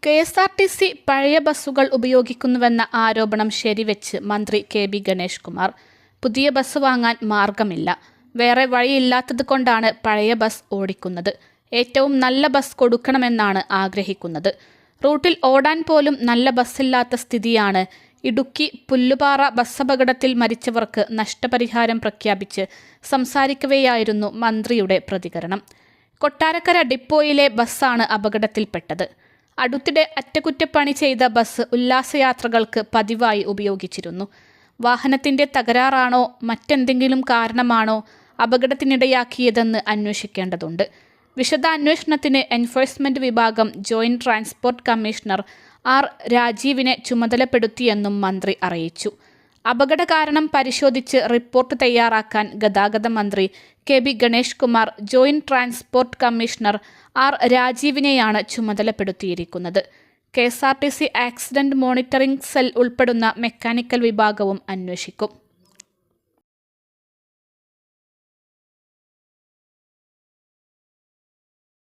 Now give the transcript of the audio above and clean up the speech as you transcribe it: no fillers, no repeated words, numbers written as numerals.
KSRTC പഴയ ബസ്സുകൾ ഉപയോഗിക്കുന്നുവെന്ന ആരോപണം ശരിവെച്ച് മന്ത്രി കെ.ബി. ഗണേഷ് കുമാർ. പുതിയ ബസ് വാങ്ങാൻ മാർഗമില്ല. വേറെ വഴിയില്ലാത്തതുകൊണ്ടാണ് പഴയ ബസ് ഓടിക്കുന്നത്. ഏറ്റവും നല്ല ബസ് കൊടുക്കണമെന്നാണ് ആഗ്രഹിക്കുന്നത്. റൂട്ടിൽ ഓടാൻ പോലും നല്ല ബസ്സില്ലാത്ത സ്ഥിതിയാണ്. ഇടുക്കി പുല്ലുപാറ ബസ്സപകടത്തിൽ മരിച്ചവർക്ക് നഷ്ടപരിഹാരം പ്രഖ്യാപിച്ച് സംസാരിക്കവെയായിരുന്നു മന്ത്രിയുടെ പ്രതികരണം. കൊട്ടാരക്കര ഡിപ്പോയിലെ ബസ്സാണ് അപകടത്തിൽപ്പെട്ടത്. അടുത്തിടെ അറ്റകുറ്റപ്പണി ചെയ്ത ബസ് ഉല്ലാസയാത്രകൾക്ക് പതിവായി ഉപയോഗിച്ചിരുന്നു. വാഹനത്തിന്റെ തകരാറാണോ മറ്റെന്തെങ്കിലും കാരണമാണോ അപകടത്തിനിടയാക്കിയതെന്ന് അന്വേഷിക്കേണ്ടതുണ്ട്. വിശദാന്വേഷണത്തിന് എൻഫോഴ്സ്മെന്റ് വിഭാഗം ജോയിന്റ് ട്രാൻസ്പോർട്ട് കമ്മീഷണർ ആർ. രാജീവിനെ ചുമതലപ്പെടുത്തിയെന്നും മന്ത്രി അറിയിച്ചു. അപകട കാരണം പരിശോധിച്ച് റിപ്പോർട്ട് തയ്യാറാക്കാൻ ഗതാഗത മന്ത്രി K B. Ganesh Kumar joint transport commissioner R. രാജീവിനെയാണ് ചുമതലപ്പെടുത്തിയിരിക്കുന്നത്. KSRTC ആക്സിഡന്റ് മോണിറ്ററിംഗ് സെൽ ഉൾപ്പെടുന്ന മെക്കാനിക്കൽ വിഭാഗവും അന്വേഷിക്കും.